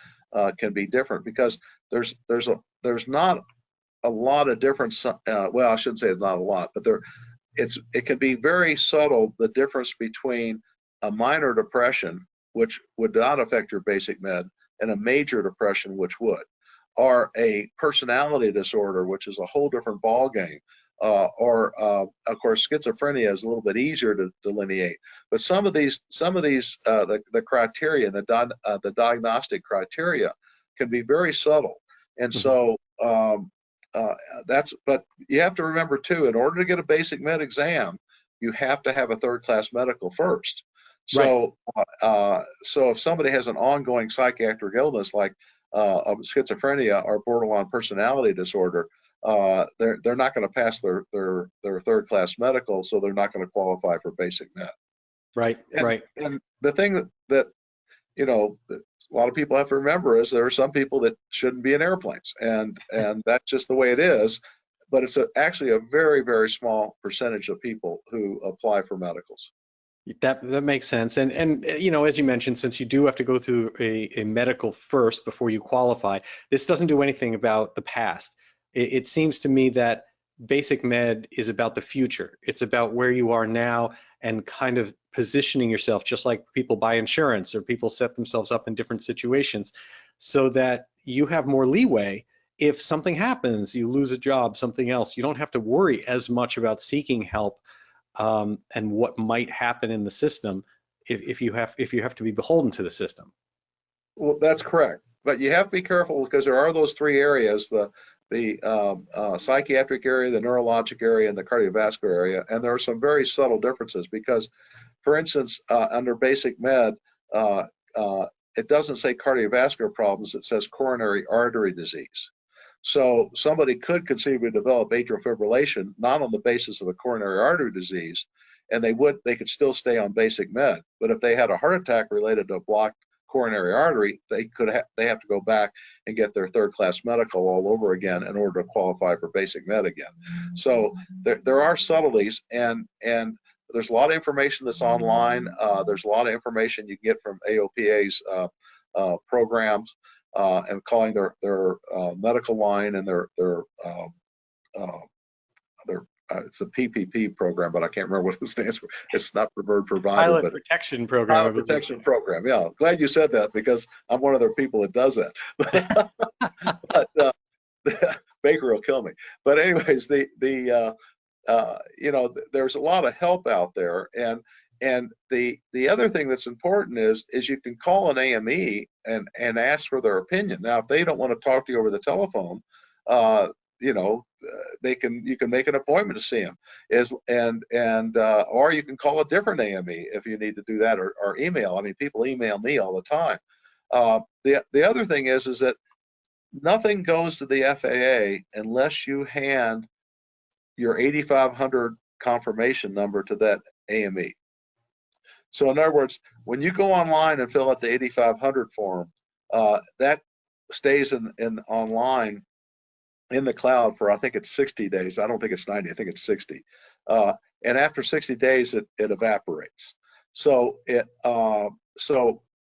can be different, because there's not a lot of difference. Well, I shouldn't say it's not a lot, but it can be very subtle, the difference between a minor depression, which would not affect your basic med, and a major depression, which would, or a personality disorder, which is a whole different ballgame, or of course schizophrenia is a little bit easier to delineate. But some of these the criteria, the diagnostic criteria, can be very subtle, and so but you have to remember too, in order to get a basic med exam, you have to have a third class medical first. So, right. So if somebody has an ongoing psychiatric illness like schizophrenia or borderline personality disorder, they're not going to pass their third class medical, so they're not going to qualify for basic med. Right, right. And the thing that you know, a lot of people have to remember is there are some people that shouldn't be in airplanes, and that's just the way it is. But it's actually a very, very small percentage of people who apply for medicals. That makes sense. And you know, as you mentioned, since you do have to go through a medical first before you qualify, this doesn't do anything about the past. It seems to me that basic med is about the future. It's about where you are now and kind of positioning yourself, just like people buy insurance or people set themselves up in different situations, so that you have more leeway. If something happens, you lose a job, something else, you don't have to worry as much about seeking help and what might happen in the system if you have to be beholden to the system. Well, that's correct, but you have to be careful, because there are those three areas: the psychiatric area, the neurologic area, and the cardiovascular area. And there are some very subtle differences, because, for instance, under basic med, it doesn't say cardiovascular problems, it says coronary artery disease. So somebody could conceivably develop atrial fibrillation not on the basis of a coronary artery disease, and they could still stay on basic med. But if they had a heart attack related to a blocked coronary artery, they have to go back and get their third class medical all over again in order to qualify for basic med again. So there are subtleties, and there's a lot of information that's online. There's a lot of information you can get from AOPA's programs, and calling their medical line, and their it's a PPP program, but I can't remember what it stands for. It's not preferred provider, Pilot but protection program. Pilot protection program. Yeah, glad you said that, because I'm one of the people that does that. But Baker will kill me. But anyways, you know, there's a lot of help out there, and And the other thing that's important is you can call an AME and ask for their opinion. Now, if they don't want to talk to you over the telephone, you know, you can make an appointment to see them, or you can call a different AME if you need to do that, or email. I mean, people email me all the time. The other thing is that nothing goes to the FAA unless you hand your 8500 confirmation number to that AME. So in other words, when you go online and fill out the 8500 form, that stays in online in the cloud for, I think it's 60 days. I don't think it's 90. I think it's 60. And after 60 days, it evaporates. So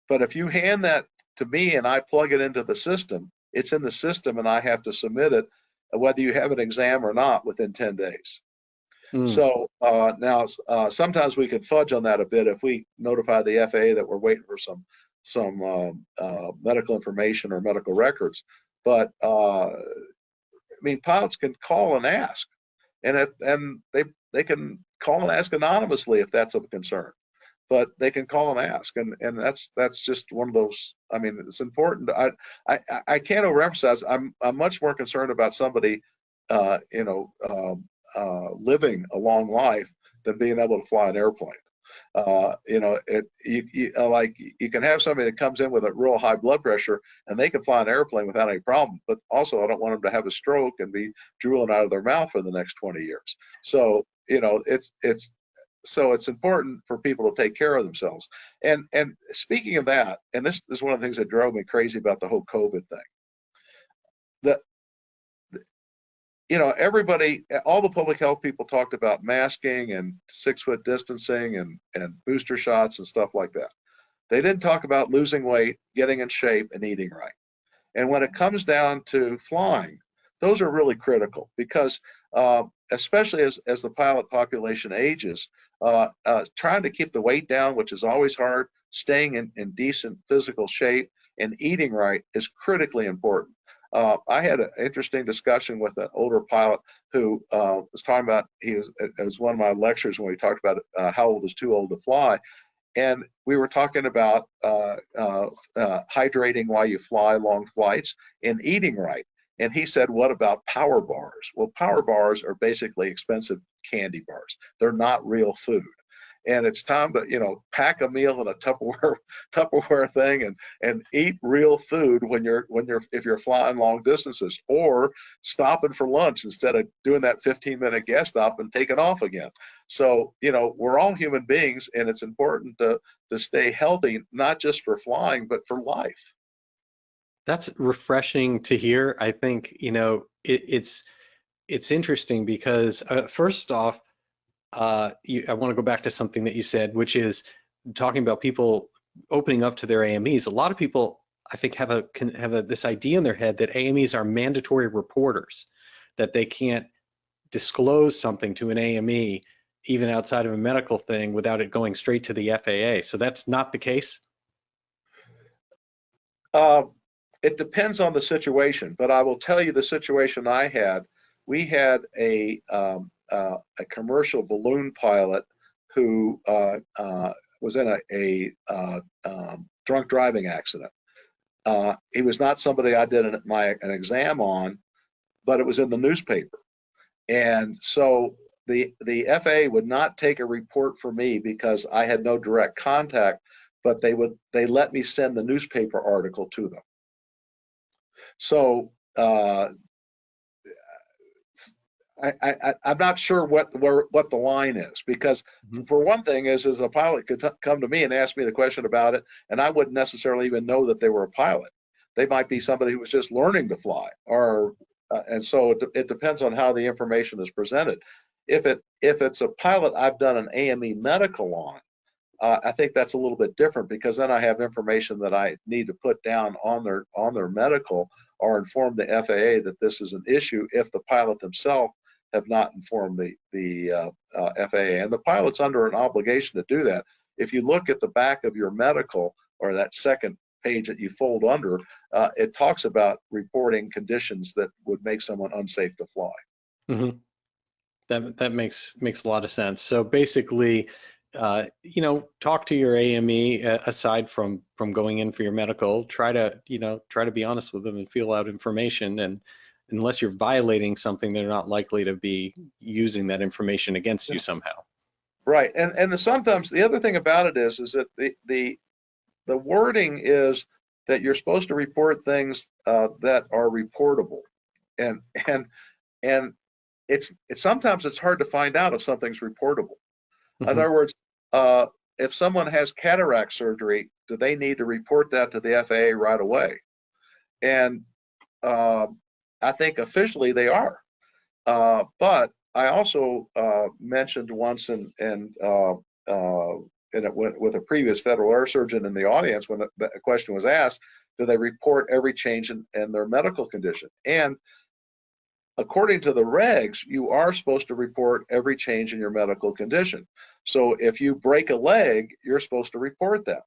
but if you hand that to me and I plug it into the system, it's in the system and I have to submit it, whether you have an exam or not, within 10 days. So now sometimes we can fudge on that a bit if we notify the FAA that we're waiting for some medical information or medical records. But I mean, pilots can call and ask, and they can call and ask anonymously if that's of concern. But they can call and ask, and that's just one of those. I mean, it's important. I can't overemphasize. I'm much more concerned about somebody, living a long life than being able to fly an airplane. You can have somebody that comes in with a real high blood pressure and they can fly an airplane without any problem, but also I don't want them to have a stroke and be drooling out of their mouth for the next 20 years. So, it's important for people to take care of themselves. And speaking of that, and this is one of the things that drove me crazy about the whole COVID thing. Everybody, all the public health people talked about masking and 6-foot distancing and booster shots and stuff like that. They didn't talk about losing weight, getting in shape, and eating right. And when it comes down to flying, those are really critical because especially as the pilot population ages, trying to keep the weight down, which is always hard, staying in decent physical shape, and eating right is critically important. I had an interesting discussion with an older pilot who was talking about, it was one of my lectures when we talked about how old is too old to fly. And we were talking about hydrating while you fly long flights and eating right. And he said, what about power bars? Well, power bars are basically expensive candy bars. They're not real food. And it's time to, pack a meal in a Tupperware thing and eat real food if you're flying long distances, or stopping for lunch instead of doing that 15-minute gas stop and taking off again. So, we're all human beings, and it's important to stay healthy, not just for flying, but for life. That's refreshing to hear. I think, it's interesting because first off, I want to go back to something that you said, which is talking about people opening up to their AMEs. A lot of people, I think, have this idea in their head that AMEs are mandatory reporters, that they can't disclose something to an AME even outside of a medical thing without it going straight to the FAA. So that's not the case? It depends on the situation, but I will tell you the situation I had. We had a commercial balloon pilot who was in a drunk driving accident. He was not somebody I did an exam on, but it was in the newspaper. And so the FAA would not take a report for me because I had no direct contact, but they let me send the newspaper article to them. So I'm not sure what the line is, because for one thing is a pilot could come to me and ask me the question about it, and I wouldn't necessarily even know that they were a pilot. They might be somebody who was just learning to fly, and so it depends on how the information is presented. If it's a pilot I've done an AME medical on, I think that's a little bit different, because then I have information that I need to put down on their medical, or inform the FAA that this is an issue if the pilot themselves have not informed the FAA. And the pilot's under an obligation to do that. If you look at the back of your medical, or that second page that you fold under, it talks about reporting conditions that would make someone unsafe to fly. Mm-hmm. That makes a lot of sense. So basically, you know, talk to your AME aside from going in for your medical. Try to, you know, try to be honest with them and feel out information. And unless you're violating something, they're not likely to be using that information against you somehow. Right, and sometimes the other thing about it is that the wording is that you're supposed to report things that are reportable, and and it's sometimes it's hard to find out if something's reportable. In Mm-hmm. other words, if someone has cataract surgery, do they need to report that to the FAA right away? And I think officially they are. But I also mentioned once with a previous federal air surgeon in the audience when the question was asked, do they report every change in their medical condition? And according to the regs, you are supposed to report every change in your medical condition. So if you break a leg, you're supposed to report that.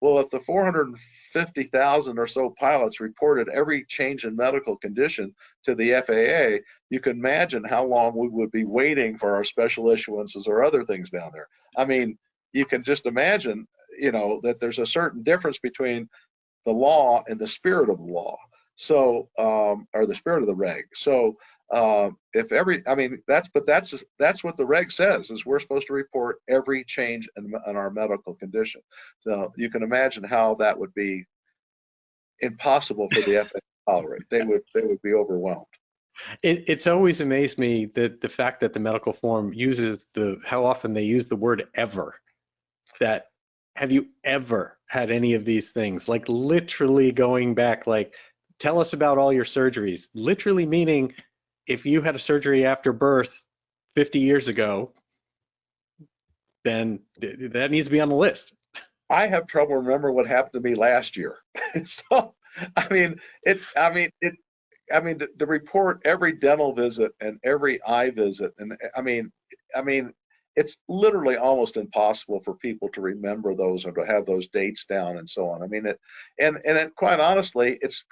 Well, if the 450,000 or so pilots reported every change in medical condition to the FAA, you can imagine how long we would be waiting for our special issuances or other things down there. I mean, you can just imagine, you know, that there's a certain difference between the law and the spirit of the law. So, or the spirit of the reg. So, I mean, that's what the reg says, is we're supposed to report every change in our medical condition. So you can imagine how that would be impossible for the FAA to tolerate. They would be overwhelmed. It's always amazed me that the fact that the medical form uses how often they use the word ever. That, have you ever had any of these things? Like literally going back, like, tell us about all your surgeries. Literally meaning, if you had a surgery after birth 50 years ago, then that needs to be on the list. I have trouble remembering what happened to me last year. So, to report every dental visit and every eye visit, and I mean, it's literally almost impossible for people to remember those or to have those dates down and so on. I mean, quite honestly, it's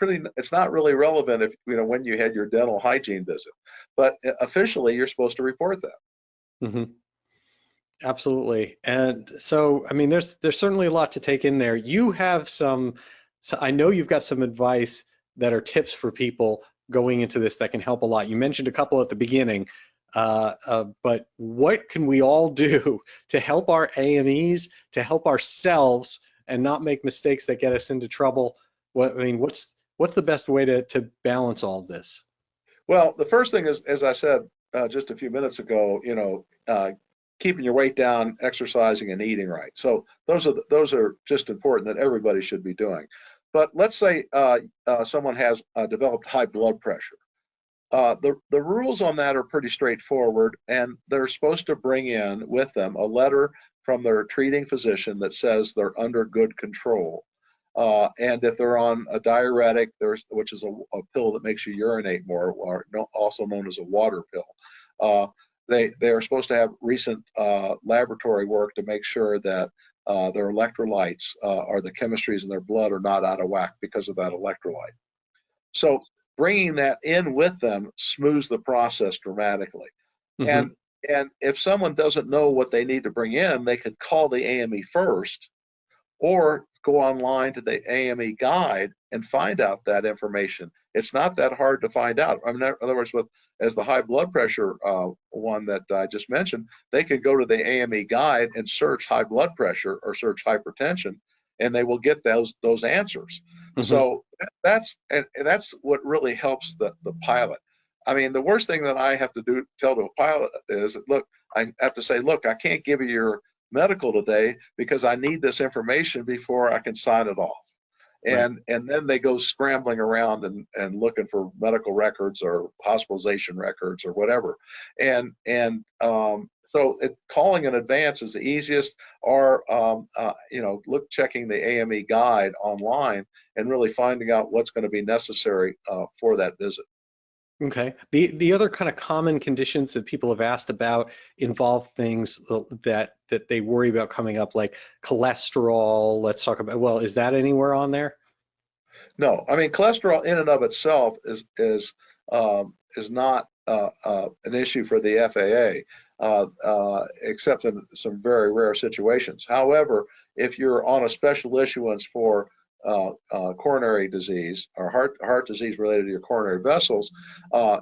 not really relevant if, you know, when you had your dental hygiene visit, but officially you're supposed to report that. Mm-hmm. Absolutely. And so, I mean, there's certainly a lot to take in there. You have so I know you've got some advice that are tips for people going into this that can help a lot. You mentioned a couple at the beginning, but what can we all do to help our AMEs, to help ourselves, and not make mistakes that get us into trouble? What's the best way to balance all of this? Well, the first thing is, as I said just a few minutes ago, you know, keeping your weight down, exercising, and eating right. So those are just important that everybody should be doing. But let's say someone has developed high blood pressure. The rules on that are pretty straightforward, and they're supposed to bring in with them a letter from their treating physician that says they're under good control. And if they're on a diuretic, which is a pill that makes you urinate more, or also known as a water pill, they are supposed to have recent laboratory work to make sure that their electrolytes or the chemistries in their blood are not out of whack because of that electrolyte. So bringing that in with them smooths the process dramatically. Mm-hmm. And if someone doesn't know what they need to bring in, they could call the AME first, or go online to the AME guide and find out that information. It's not that hard to find out. I mean, in other words, as the high blood pressure one that I just mentioned, they could go to the AME guide and search high blood pressure or search hypertension, and they will get those answers. Mm-hmm. So that's what really helps the pilot. I mean, the worst thing that I have to tell the pilot is, look, I have to say, look, I can't give you your medical today because I need this information before I can sign it off. And then they go scrambling around and looking for medical records or hospitalization records or whatever. So calling in advance is the easiest, or checking the AME guide online and really finding out what's going to be necessary for that visit. Okay. The other kind of common conditions that people have asked about involve things that they worry about coming up, like cholesterol. Let's talk about, well, is that anywhere on there? No, I mean, cholesterol in and of itself is is not an issue for the FAA, except in some very rare situations. However, if you're on a special issuance for coronary disease or heart disease related to your coronary vessels,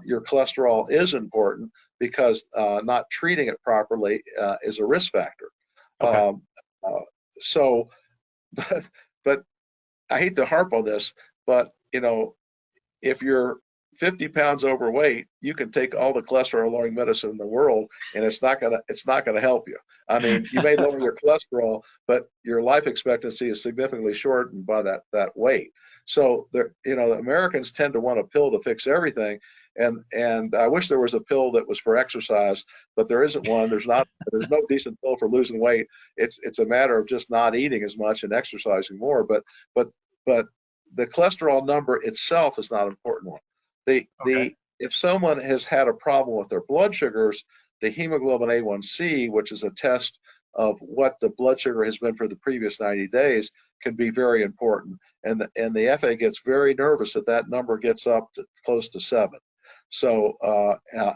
your cholesterol is important because not treating it properly is a risk factor. Okay. So, but I hate to harp on this, but you know, if you're 50 pounds overweight, you can take all the cholesterol lowering medicine in the world, and it's not gonna help you. I mean, you may lower your cholesterol, but your life expectancy is significantly shortened by that weight. So there, you know, Americans tend to want a pill to fix everything, and I wish there was a pill that was for exercise, but there isn't one. There's no decent pill for losing weight. It's a matter of just not eating as much and exercising more. But the cholesterol number itself is not an important one. If someone has had a problem with their blood sugars, the hemoglobin A1C, which is a test of what the blood sugar has been for the previous 90 days, can be very important. And the FAA gets very nervous if that number gets up to close to 7. So,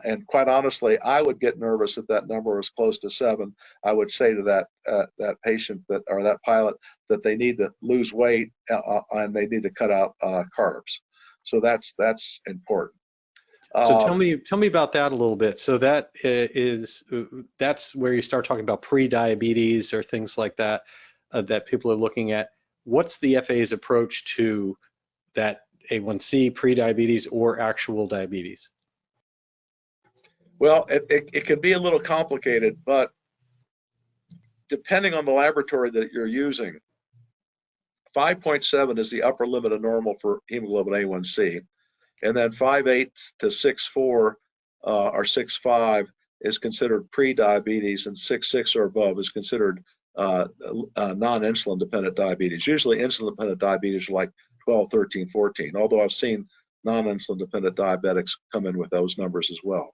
and quite honestly, I would get nervous if that number was close to 7. I would say to that patient or that pilot that they need to lose weight and they need to cut out carbs. So that's important. So tell me about that a little bit. So that's where you start talking about pre-diabetes or things like that that people are looking at. What's the FAA's approach to that A1C, pre-diabetes, or actual diabetes? Well, it can be a little complicated, but depending on the laboratory that you're using, 5.7 is the upper limit of normal for hemoglobin A1C. And then 5.8 to 6.4 or 6.5 is considered pre-diabetes, and 6.6 or above is considered non-insulin dependent diabetes. Usually insulin dependent diabetes are like 12, 13, 14, although I've seen non-insulin dependent diabetics come in with those numbers as well.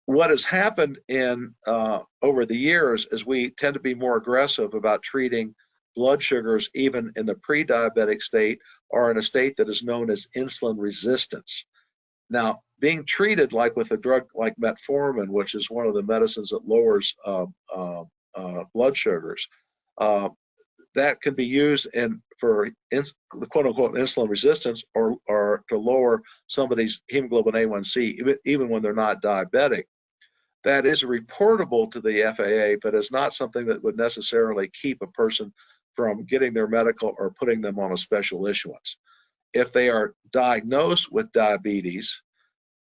What has happened in over the years is we tend to be more aggressive about treating blood sugars even in the pre-diabetic state or in a state that is known as insulin resistance. Now, being treated like with a drug like metformin, which is one of the medicines that lowers blood sugars, that can be used for the quote-unquote insulin resistance or to lower somebody's hemoglobin A1C, even when they're not diabetic. That is reportable to the FAA, but is not something that would necessarily keep a person from getting their medical or putting them on a special issuance. If they are diagnosed with diabetes,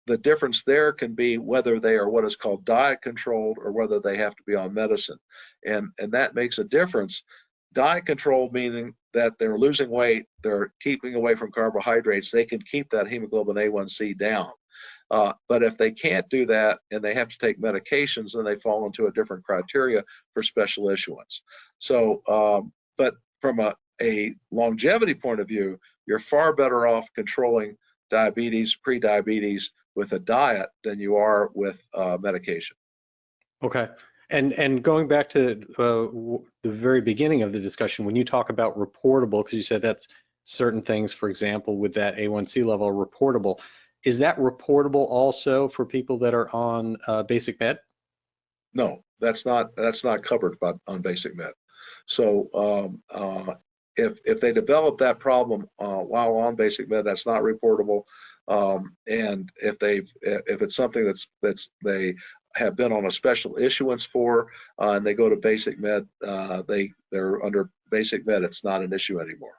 the difference there can be whether they are what is called diet controlled or whether they have to be on medicine. And that makes a difference. Diet controlled meaning that they're losing weight, they're keeping away from carbohydrates, they can keep that hemoglobin A1C down. But if they can't do that and they have to take medications, then they fall into a different criteria for special issuance. So, but from a longevity point of view, you're far better off controlling diabetes, pre-diabetes with a diet than you are with medication. Okay. And going back to the very beginning of the discussion, when you talk about reportable, because you said that's certain things, for example, with that A1C level are reportable, is that reportable also for people that are on basic med? No, that's not covered on basic med. So if they develop that problem while on basic med, that's not reportable. And if it's something that's they have been on a special issuance for and they go to basic med, they're under basic med, it's not an issue anymore.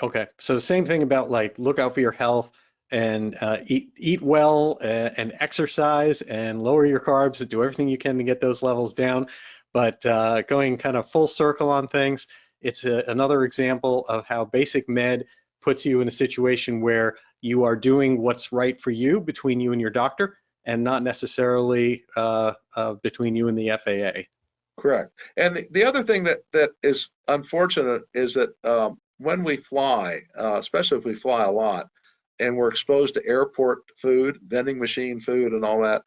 Okay, so the same thing about like look out for your health and eat well and exercise and lower your carbs, do everything you can to get those levels down. But going kind of full circle on things, it's another example of how basic med puts you in a situation where you are doing what's right for you between you and your doctor and not necessarily between you and the FAA. Correct. And the other thing that is unfortunate is that when we fly, especially if we fly a lot, and we're exposed to airport food, vending machine food, and all that,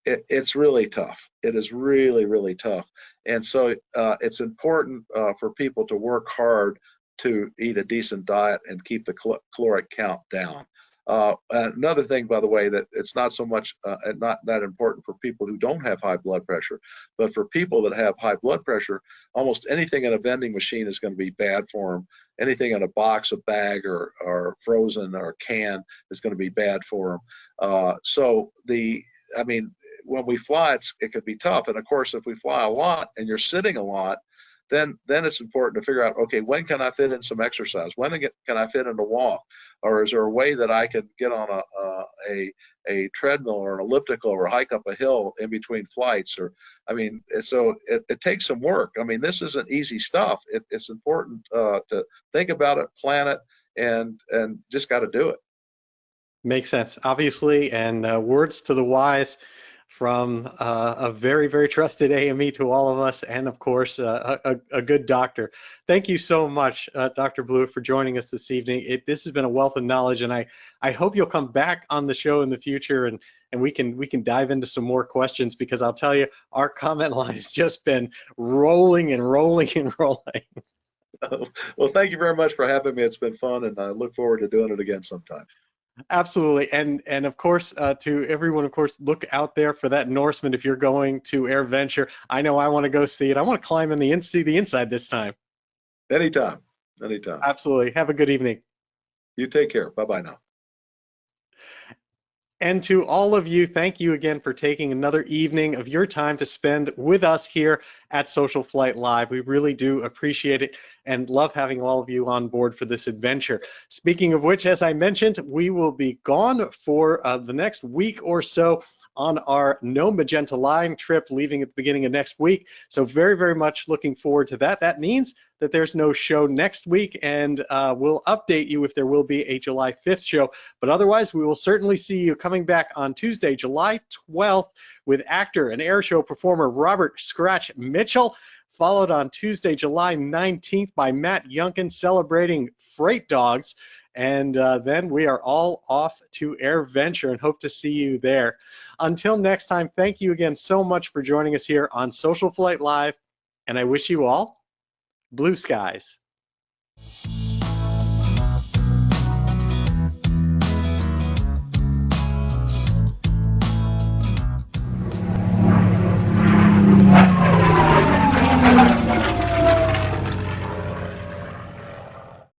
it's really tough. It is really, really tough. And so it's important for people to work hard to eat a decent diet and keep the caloric count down. Another thing, by the way, that it's not so much not that important for people who don't have high blood pressure, but for people that have high blood pressure, almost anything in a vending machine is going to be bad for them. Anything in a box, a bag, or frozen or can is going to be bad for them. I mean, when we fly, it could be tough. And of course, if we fly a lot and you're sitting a lot, then it's important to figure out, okay, when can I fit in some exercise? When can I fit in a walk? Or is there a way that I can get on a treadmill or an elliptical or hike up a hill in between flights? Or, I mean, so it takes some work. I mean, this isn't easy stuff. It's important to think about it, plan it, and just got to do it. Makes sense, obviously, and words to the wise from a very, very trusted AME to all of us, and of course, a good doctor. Thank you so much, Dr. Blue, for joining us this evening. This has been a wealth of knowledge, and I hope you'll come back on the show in the future, and we can dive into some more questions, because I'll tell you, our comment line has just been rolling and rolling and rolling. Well, thank you very much for having me. It's been fun, and I look forward to doing it again sometime. Absolutely, and of course, to everyone, of course, look out there for that Norseman if you're going to AirVenture. I know I want to go see it. I want to climb in see the inside this time. Anytime. Absolutely. Have a good evening. You take care. Bye-bye now. And to all of you, thank you again for taking another evening of your time to spend with us here at SocialFlight Live. We really do appreciate it and love having all of you on board for this adventure. Speaking of which, as I mentioned, we will be gone for the next week or so on our No Magenta Line trip, leaving at the beginning of next week. So very, very much looking forward to that. That means that there's no show next week, and we'll update you if there will be a July 5th show. But otherwise, we will certainly see you coming back on Tuesday, July 12th, with actor and air show performer Robert Scratch Mitchell, followed on Tuesday, July 19th by Matt Yunkin celebrating Freight Dogs. And then we are all off to AirVenture and hope to see you there. Until next time, thank you again so much for joining us here on SocialFlight Live, and I wish you all blue skies.